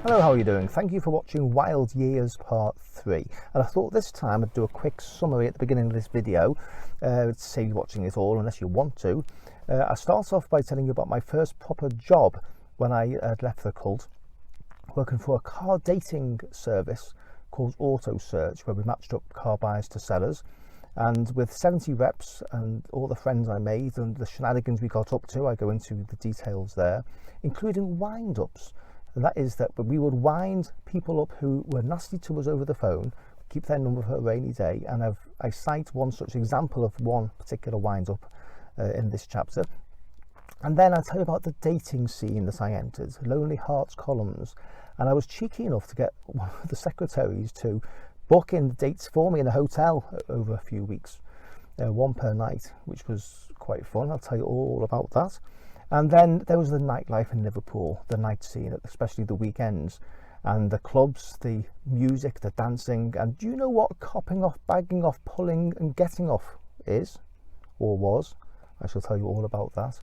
Hello, how are you doing? Thank you for watching Wild Years Part 3. And I thought this time I'd do a quick summary at the beginning of this video to save you watching it all unless you want to. I start off by telling you about my first proper job when I had left the cult, working for a car dating service called Auto Search, where we matched up car buyers to sellers. And with 70 reps and all the friends I made and the shenanigans we got up to, I go into the details there, including wind-ups. And that is that we would wind people up who were nasty to us over the phone, keep their number for a rainy day, and I cite one such example of one particular wind-up in this chapter. And then I tell you about the dating scene that I entered, Lonely Hearts columns, and I was cheeky enough to get one of the secretaries to book in the dates for me in a hotel over a few weeks, one per night, which was quite fun. I'll tell you all about that. And then there was the nightlife in Liverpool, the night scene, especially the weekends, and the clubs, the music, the dancing. And do you know what copping off, bagging off, pulling and getting off is, or was? I shall tell you all about that.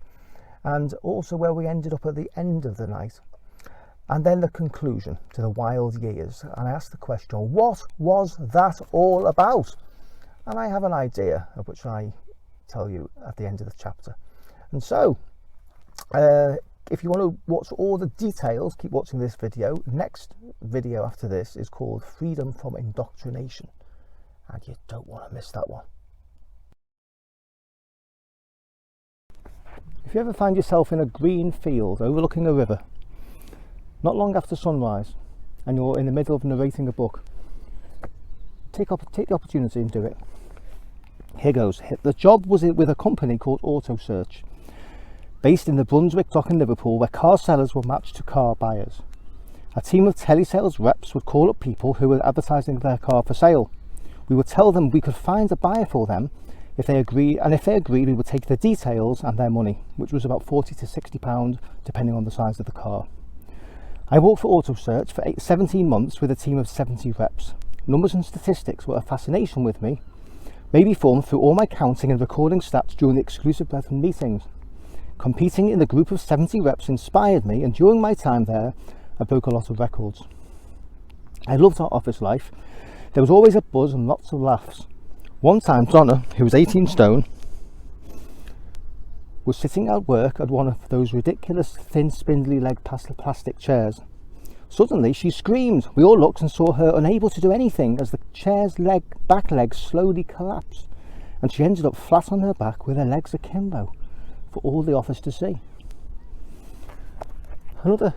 And also where we ended up at the end of the night. And then the conclusion to the wild years. And I asked the question, what was that all about? And I have an idea of which I tell you at the end of the chapter. And so, if you want to watch all the details, keep watching this video. Next video after this is called Freedom from Indoctrination, and you don't want to miss that one. If you ever find yourself in a green field overlooking a river, not long after sunrise, and you're in the middle of narrating a book, take the opportunity and do it. Here goes. The job was with a company called Auto Search, based in the Brunswick Dock in Liverpool, where car sellers were matched to car buyers. A team of telesales reps would call up people who were advertising their car for sale. We would tell them we could find a buyer for them if they agreed, and if they agreed we would take the details and their money, which was about £40 to £60 depending on the size of the car. I worked for Auto Search for 17 months with a team of 70 reps. Numbers and statistics were a fascination with me, maybe formed through all my counting and recording stats during the Exclusive Brethen meetings. Competing in the group of 70 reps inspired me, and during my time there, I broke a lot of records. I loved our office life. There was always a buzz and lots of laughs. One time, Donna, who was 18 stone, was sitting at work at one of those ridiculous, thin, spindly-legged plastic chairs. Suddenly, she screamed. We all looked and saw her unable to do anything as the chair's back legs slowly collapsed, and she ended up flat on her back with her legs akimbo, for all the office to see. Another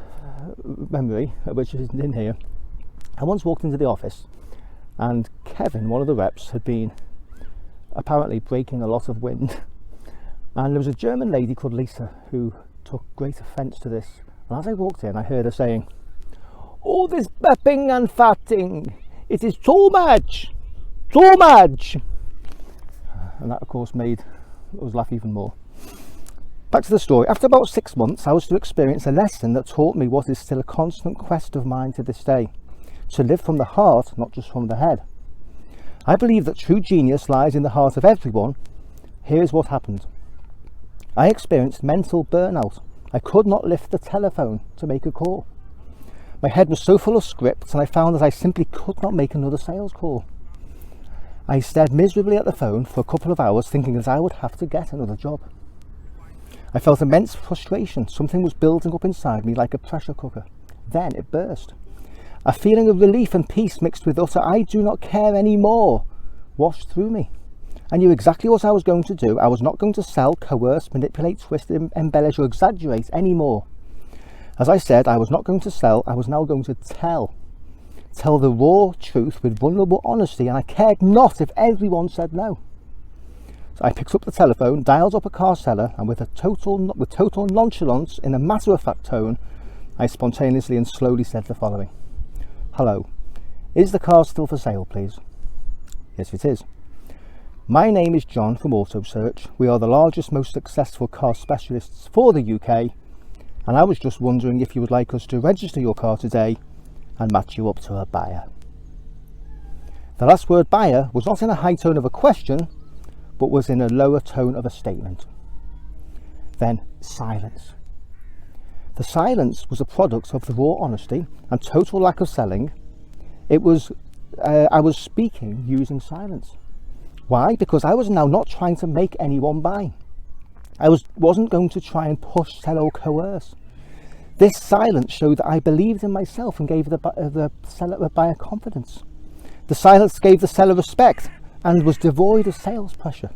memory, which is in here, I once walked into the office and Kevin, one of the reps, had been apparently breaking a lot of wind, and there was a German lady called Lisa who took great offence to this, and as I walked in I heard her saying, "All this bepping and farting, it is too much, too much," and that of course made us laugh even more. Back to the story. After about 6 months, I was to experience a lesson that taught me what is still a constant quest of mine to this day: to live from the heart, not just from the head. I believe that true genius lies in the heart of everyone. Here is what happened. I experienced mental burnout. I could not lift the telephone to make a call. My head was so full of scripts, and I found that I simply could not make another sales call. I stared miserably at the phone for a couple of hours, thinking that I would have to get another job. I felt immense frustration. Something was building up inside me like a pressure cooker. Then it burst. A feeling of relief and peace mixed with utter "I do not care anymore" washed through me. I knew exactly what I was going to do. I was not going to sell, coerce, manipulate, twist, embellish or exaggerate anymore. As I said, I was not going to sell. I was now going to tell the raw truth with vulnerable honesty, and I cared not if everyone said no. So I picked up the telephone, dialed up a car seller, and with total nonchalance, in a matter-of-fact tone, I spontaneously and slowly said the following: "Hello, is the car still for sale, please?" "Yes, it is." "My name is John from Auto Search. We are the largest, most successful car specialists for the UK, and I was just wondering if you would like us to register your car today and match you up to a buyer." The last word "buyer" was not in a high tone of a question, but was in a lower tone of a statement. Then silence. The silence was a product of the raw honesty and total lack of selling. It was, I was speaking using silence. Why? Because I was now not trying to make anyone buy. I wasn't going to try and push, sell or coerce. This silence showed that I believed in myself and gave the seller buyer confidence. The silence gave the seller respect and was devoid of sales pressure.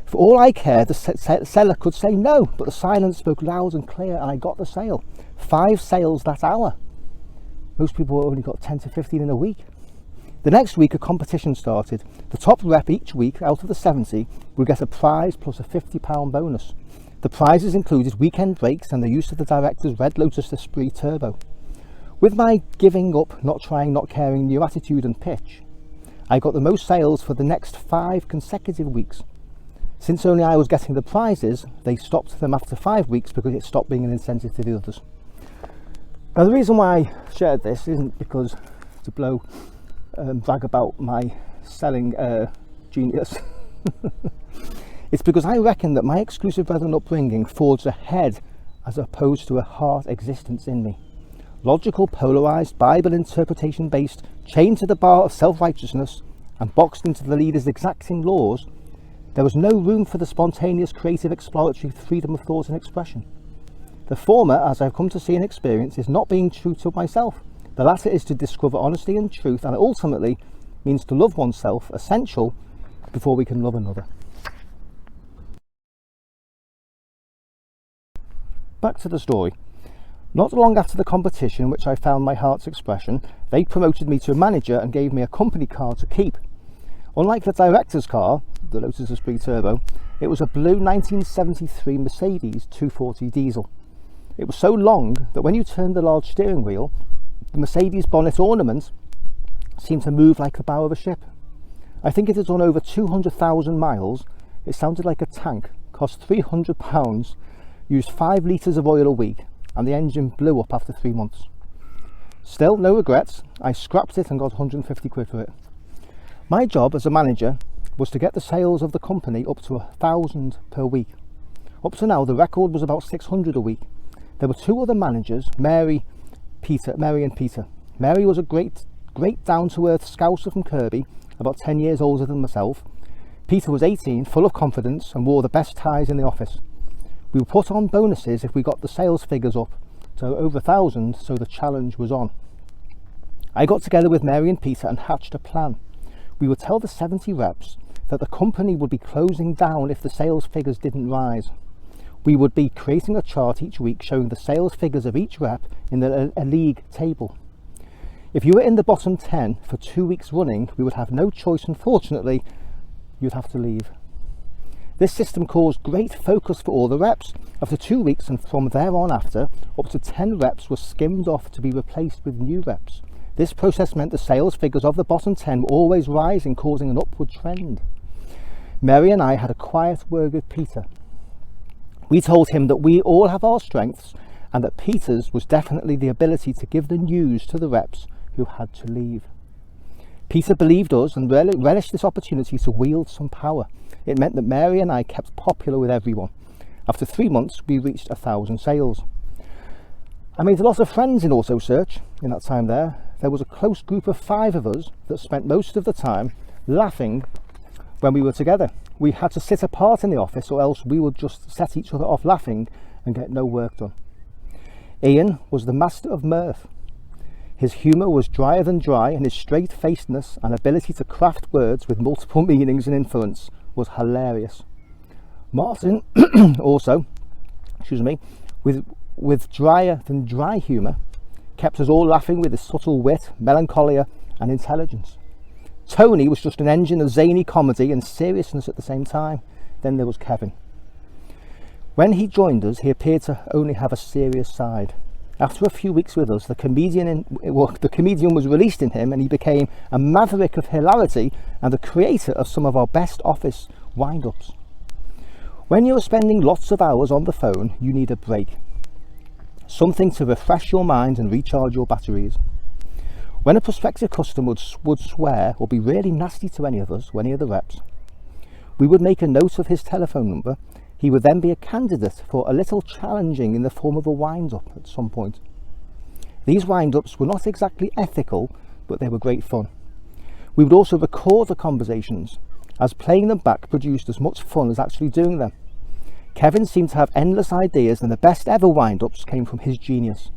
For all I cared, the seller could say no, but the silence spoke loud and clear, and I got the sale. 5 sales that hour. Most people only got 10 to 15 in a week. The next week, a competition started. The top rep each week out of the 70 would get a prize plus a £50 bonus. The prizes included weekend breaks and the use of the director's Red Lotus Esprit Turbo. With my giving up, not trying, not caring new attitude and pitch, I got the most sales for the next 5 consecutive weeks. Since only I was getting the prizes, they stopped them after 5 weeks because it stopped being an incentive to the others. Now, the reason why I shared this isn't because to brag about my selling genius. It's because I reckon that my Exclusive Brethren upbringing forged a head as opposed to a heart existence in me. Logical, polarised, Bible interpretation based, chained to the bar of self-righteousness and boxed into the leader's exacting laws, there was no room for the spontaneous, creative, exploratory freedom of thought and expression. The former, as I've come to see and experience, is not being true to myself. The latter is to discover honesty and truth, and ultimately means to love oneself, essential before we can love another. Back to the story. Not long after the competition in which I found my heart's expression, they promoted me to a manager and gave me a company car to keep. Unlike the director's car, the Lotus Esprit Turbo, it was a blue 1973 Mercedes 240 diesel. It was so long that when you turned the large steering wheel, the Mercedes bonnet ornament seemed to move like the bow of a ship. I think it had done over 200,000 miles. It sounded like a tank, cost £300, used 5 litres of oil a week, and the engine blew up after 3 months. Still, no regrets. I scrapped it and got 150 quid for it. My job as a manager was to get the sales of the company up to 1,000 per week. Up to now, the record was about 600 a week. There were 2 other managers, Mary and Peter. Mary was a great down-to-earth scouser from Kirby, about 10 years older than myself. Peter was 18, full of confidence, and wore the best ties in the office. We would put on bonuses if we got the sales figures up to over 1,000, so the challenge was on. I got together with Mary and Peter and hatched a plan. We would tell the 70 reps that the company would be closing down if the sales figures didn't rise. We would be creating a chart each week showing the sales figures of each rep in a league table. If you were in the bottom 10 for 2 weeks running, we would have no choice. Unfortunately, you'd have to leave. This system caused great focus for all the reps. After 2 weeks and from there on after, up to 10 reps were skimmed off to be replaced with new reps. This process meant the sales figures of the bottom 10 were always rising, causing an upward trend. Mary and I had a quiet word with Peter. We told him that we all have our strengths and that Peter's was definitely the ability to give the news to the reps who had to leave. Peter believed us and relished this opportunity to wield some power. It meant that Mary and I kept popular with everyone. After 3 months, we reached 1,000 sales. I made a lot of friends in auto search in that time there. There was a close group of 5 of us that spent most of the time laughing when we were together. We had to sit apart in the office or else we would just set each other off laughing and get no work done. Ian was the master of mirth. His humour was drier than dry, and his straight-facedness and ability to craft words with multiple meanings and influence was hilarious. Martin also, with drier than dry humour, kept us all laughing with his subtle wit, melancholia and intelligence. Tony was just an engine of zany comedy and seriousness at the same time. Then there was Kevin. When he joined us, he appeared to only have a serious side. After a few weeks with us, the comedian was released in him, and he became a maverick of hilarity and the creator of some of our best office wind-ups. When you are spending lots of hours on the phone, you need a break. Something to refresh your mind and recharge your batteries. When a prospective customer would swear or be really nasty to any of us, or any of the reps, we would make a note of his telephone number, he would then be a candidate for a little challenging in the form of a wind-up at some point. These wind-ups were not exactly ethical, but they were great fun. We would also record the conversations, as playing them back produced as much fun as actually doing them. Kevin seemed to have endless ideas, and the best ever wind-ups came from his genius.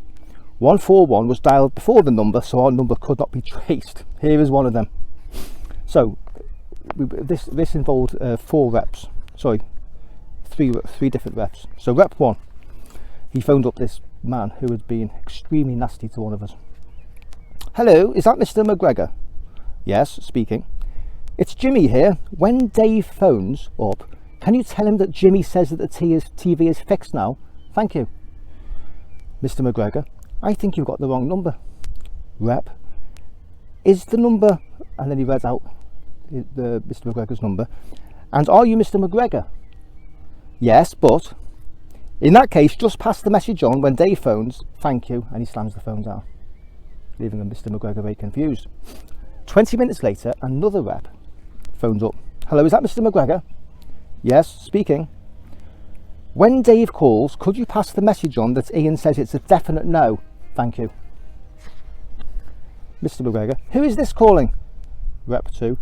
141 was dialed before the number, so our number could not be traced. Here is one of them. So this involved three different reps. So rep 1, he phoned up this man who had been extremely nasty to one of us. Hello, is that Mr. McGregor? Yes, speaking. It's Jimmy here. When Dave phones up, can you tell him that Jimmy says that the TV is fixed now? Thank you. Mr. McGregor, I think you've got the wrong number. Rep, is the number, and then he read out Mr. McGregor's number. And are you Mr. McGregor? Yes, but in that case, just pass the message on when Dave phones. Thank you. And he slams the phone down, leaving Mr. McGregor very confused. 20 minutes later, another rep phones up. Hello, is that Mr. McGregor? Yes, speaking. When Dave calls, could you pass the message on that Ian says it's a definite no? Thank you. Mr. McGregor, who is this calling? Rep 2.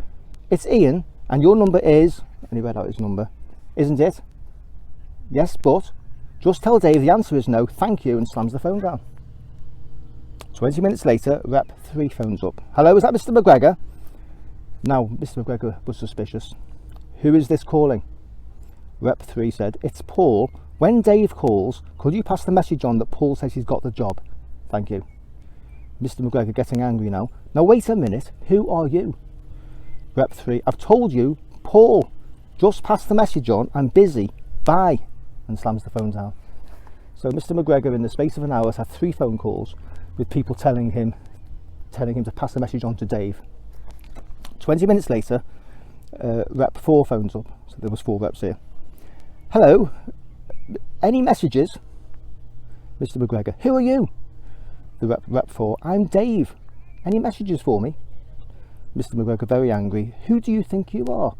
It's Ian, and your number is, and he read out his number, isn't it? Yes, but just tell Dave the answer is no, thank you, and slams the phone down. 20 minutes later, Rep 3 phones up. Hello, is that Mr. McGregor? Now, Mr. McGregor was suspicious. Who is this calling? Rep 3 said, it's Paul. When Dave calls, could you pass the message on that Paul says he's got the job? Thank you. Mr. McGregor getting angry now. Now wait a minute, who are you? Rep 3, I've told you, Paul. Just pass the message on, I'm busy. Bye. And slams the phone down. So Mr. McGregor, in the space of an hour, has had 3 phone calls with people telling him to pass the message on to Dave. 20 minutes later, Rep 4 phones up. So there was 4 reps here. Hello, any messages? Mr. McGregor, who are you? The Rep 4, I'm Dave. Any messages for me? Mr. McGregor very angry. Who do you think you are?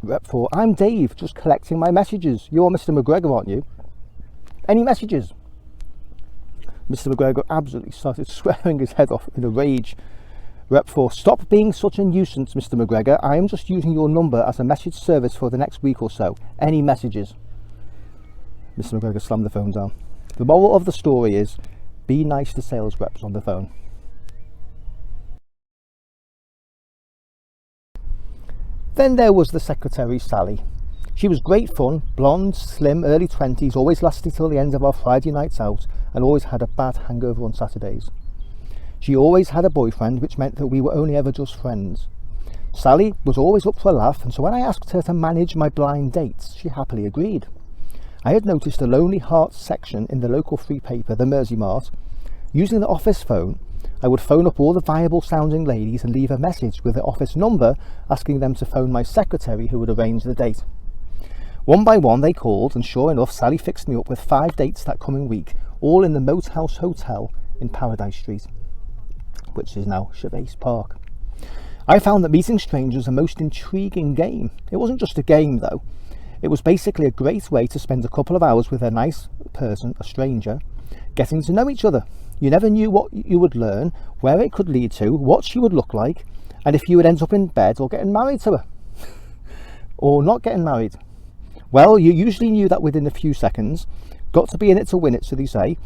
Rep 4, I'm Dave, just collecting my messages. You're Mr. McGregor, aren't you? Any messages? Mr. McGregor absolutely started swearing his head off in a rage. Rep 4, stop being such a nuisance, Mr. McGregor. I am just using your number as a message service for the next week or so. Any messages? Mr. McGregor slammed the phone down. The moral of the story is, be nice to sales reps on the phone. Then there was the secretary, Sally. She was great fun, blonde, slim, early 20s, always lasted till the end of our Friday nights out, and always had a bad hangover on Saturdays. She always had a boyfriend, which meant that we were only ever just friends. Sally was always up for a laugh, and so when I asked her to manage my blind dates, she happily agreed. I had noticed a Lonely Hearts section in the local free paper, the Mersey Mart. Using the office phone, I would phone up all the viable sounding ladies and leave a message with the office number asking them to phone my secretary who would arrange the date. One by one they called, and sure enough, Sally fixed me up with 5 dates that coming week, all in the Moat House Hotel in Paradise Street, which is now Gervais Park. I found that meeting strangers a most intriguing game. It wasn't just a game though. It was basically a great way to spend a couple of hours with a nice person, a stranger, getting to know each other. You never knew what you would learn, where it could lead to, what she would look like, and if you would end up in bed or getting married to her. Or not getting married. Well, you usually knew that within a few seconds. Got to be in it to win it, so they say.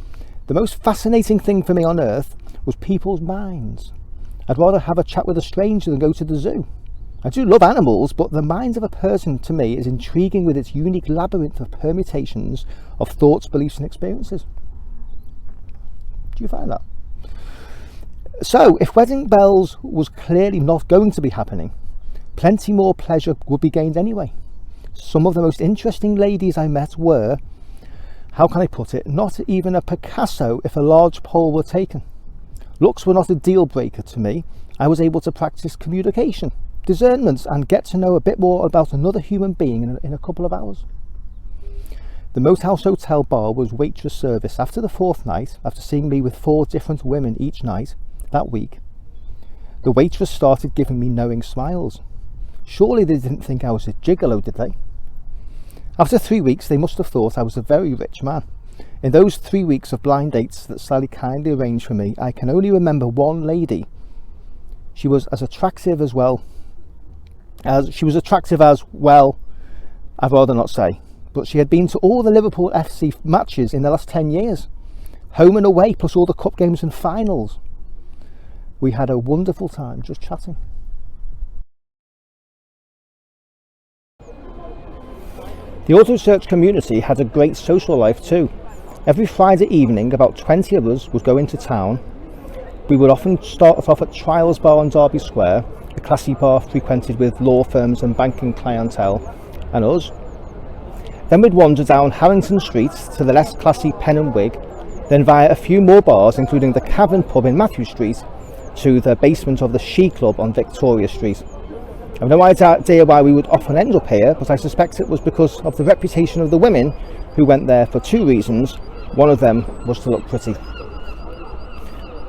The most fascinating thing for me on earth was people's minds. I'd rather have a chat with a stranger than go to the zoo. I do love animals, but the mind of a person to me is intriguing with its unique labyrinth of permutations of thoughts, beliefs and experiences. Do you find that? So, if Wedding Bells was clearly not going to be happening, plenty more pleasure would be gained anyway. Some of the most interesting ladies I met were, how can I put it, not even a Picasso if a large poll were taken. Looks were not a deal breaker to me. I was able to practice communication, discernment, and get to know a bit more about another human being in a couple of hours. The Moat House Hotel bar was waitress service. After the 4th night, after seeing me with 4 different women each night that week, the waitress started giving me knowing smiles. Surely they didn't think I was a gigolo, did they? After 3 weeks, they must have thought I was a very rich man. In those 3 weeks of blind dates that Sally kindly arranged for me, I can only remember one lady. She was as attractive as well, I'd rather not say, but she had been to all the Liverpool FC matches in the last 10 years, home and away, plus all the cup games and finals. We had a wonderful time just chatting. The Auto Search community had a great social life too. Every Friday evening, about 20 of us would go into town. We would often start off at Trials Bar on Derby Square, a classy bar frequented with law firms and banking clientele, and us. Then we'd wander down Harrington Street to the less classy Pen and Wig, then via a few more bars, including the Cavern pub in Matthew Street, to the basement of the She Club on Victoria Street. I have no idea why we would often end up here, but I suspect it was because of the reputation of the women who went there for two reasons. One of them was to look pretty.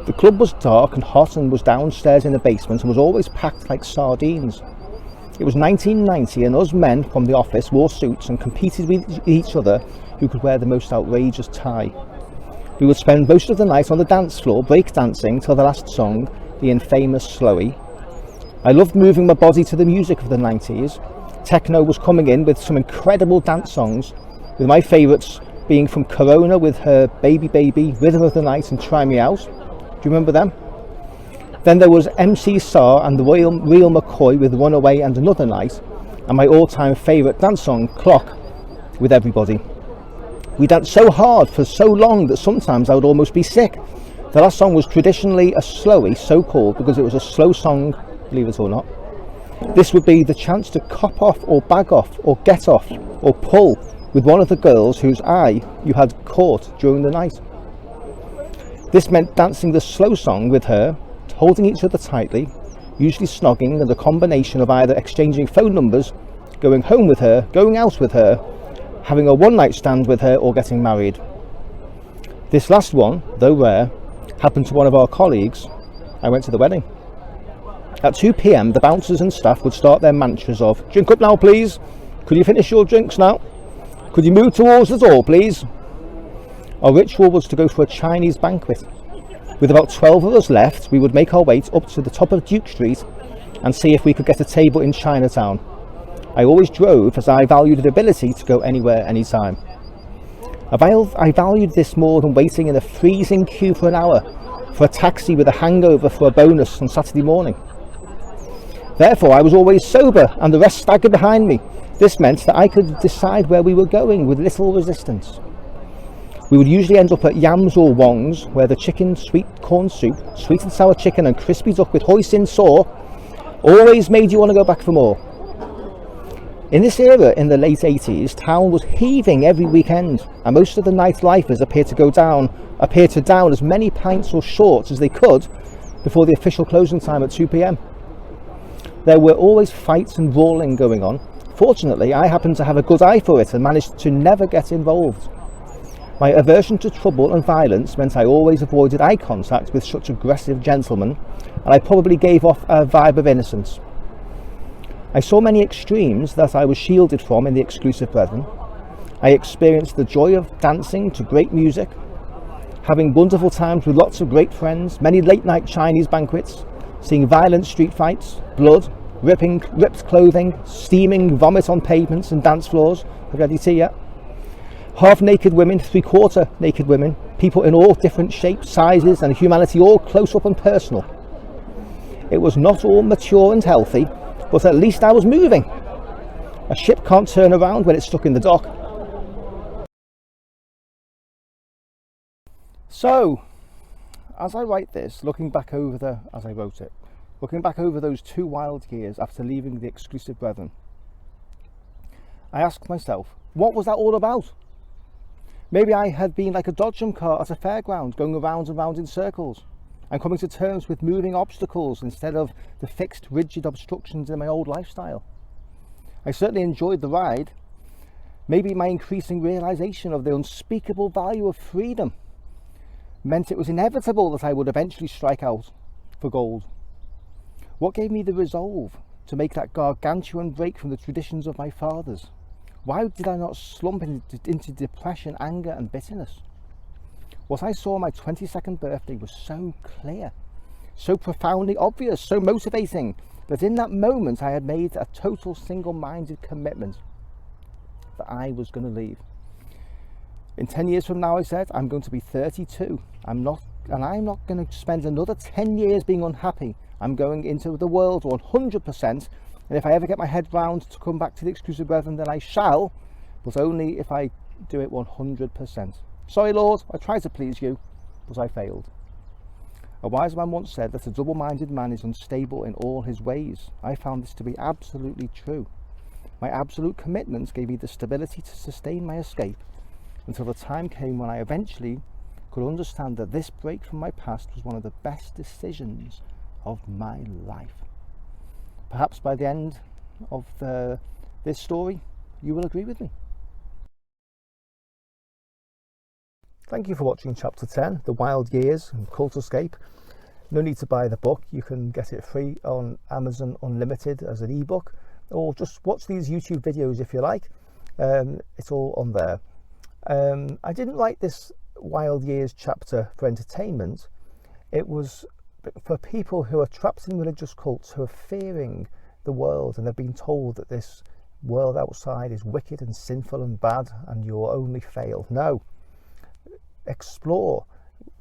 The club was dark and hot and was downstairs in the basement and was always packed like sardines. It was 1990 and us men from the office wore suits and competed with each other who could wear the most outrageous tie. We would spend most of the night on the dance floor break dancing till the last song, the infamous Slowy. I loved moving my body to the music of the 90s. Techno was coming in with some incredible dance songs, with my favourites being from Corona with her Baby Baby, Rhythm of the Night and Try Me Out. Do you remember them? Then there was MC Sar and the Real McCoy with Runaway and Another Night, and my all-time favourite dance song, Clock, with Everybody. We danced so hard for so long that sometimes I would almost be sick. The last song was traditionally a slowy, so called because it was a slow song, believe it or not. This would be the chance to cop off or bag off or get off or pull with one of the girls whose eye you had caught during the night. This meant dancing the slow song with her, holding each other tightly, usually snogging, and a combination of either exchanging phone numbers, going home with her, going out with her, having a one-night stand with her, or getting married. This last one, though rare, happened to one of our colleagues. I went to the wedding. At 2 p.m, the bouncers and staff would start their mantras of, "Drink up now, please. Could you finish your drinks now? Could you move towards the door, please?" Our ritual was to go for a Chinese banquet. With about 12 of us left, we would make our way up to the top of Duke Street and see if we could get a table in Chinatown. I always drove, as I valued the ability to go anywhere, anytime. I valued this more than waiting in a freezing queue for an hour for a taxi with a hangover for a bonus on Saturday morning. Therefore, I was always sober and the rest staggered behind me. This meant that I could decide where we were going with little resistance. We would usually end up at Yams or Wong's, where the chicken sweet corn soup, sweet and sour chicken and crispy duck with hoisin saw always made you want to go back for more. In this era, in the late 80s, town was heaving every weekend, and most of the nightlifers appeared to down as many pints or shorts as they could before the official closing time at 2 p.m. There were always fights and brawling going on. Fortunately, I happened to have a good eye for it and managed to never get involved. My aversion to trouble and violence meant I always avoided eye contact with such aggressive gentlemen, and I probably gave off a vibe of innocence. I saw many extremes that I was shielded from in the Exclusive Brethren. I experienced the joy of dancing to great music, having wonderful times with lots of great friends, many late-night Chinese banquets, seeing violent street fights, blood, ripped clothing, steaming vomit on pavements and dance floors. Have you had your tea yet? Half-naked women, three-quarter naked women, people in all different shapes, sizes and humanity, all close up and personal. It was not all mature and healthy, but at least I was moving. A ship can't turn around when it's stuck in the dock. So, as I write this, looking back over those 2 wild years after leaving the Exclusive Brethren, I asked myself, what was that all about? Maybe I had been like a dodgem car at a fairground, going around and round in circles, and coming to terms with moving obstacles instead of the fixed, rigid obstructions in my old lifestyle. I certainly enjoyed the ride. Maybe my increasing realization of the unspeakable value of freedom meant it was inevitable that I would eventually strike out for gold. What gave me the resolve to make that gargantuan break from the traditions of my fathers? Why did I not slump into depression, anger and bitterness? What I saw on my 22nd birthday was so clear, so profoundly obvious, so motivating, that in that moment I had made a total single-minded commitment that I was going to leave. In 10 years from now, I said, I'm going to be 32. I'm not going to spend another 10 years being unhappy. I'm going into the world 100%, and if I ever get my head round to come back to the Exclusive Brethren, then I shall, but only if I do it 100%. Sorry, Lord, I tried to please you, but I failed. A wise man once said that a double-minded man is unstable in all his ways. I found this to be absolutely true. My absolute commitment gave me the stability to sustain my escape until the time came when I eventually could understand that this break from my past was one of the best decisions of my life. Perhaps by the end of this story, you will agree with me. Thank you for watching Chapter 10, The Wild Years and Cult Escape. No need to buy the book. You can get it free on Amazon Unlimited as an ebook, or just watch these YouTube videos if you like. It's all on there. I didn't write this Wild Years chapter for entertainment. It was for people who are trapped in religious cults, who are fearing the world, and they've been told that this world outside is wicked and sinful and bad and you'll only fail. No. Explore,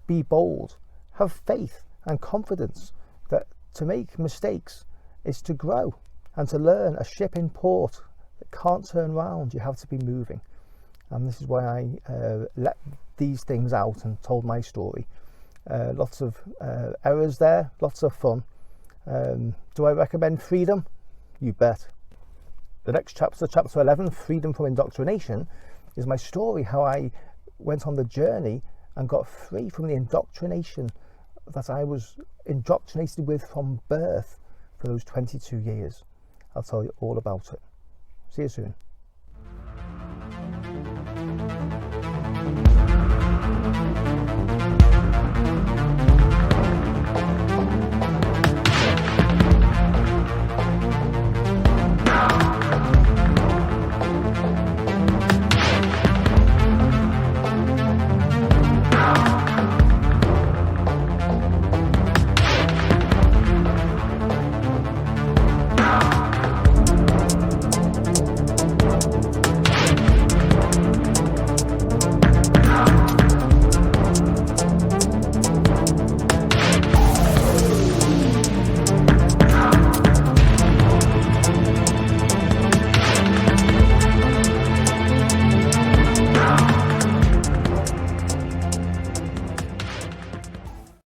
be bold, have faith and confidence that to make mistakes is to grow, and to learn a ship in port that can't turn round. You have to be moving. And this is why I let these things out and told my story. Lots of errors there, lots of fun. Do I recommend freedom? You bet. The next chapter, chapter 11, Freedom from Indoctrination, is my story, how I went on the journey and got free from the indoctrination that I was indoctrinated with from birth for those 22 years. I'll tell you all about it. See you soon.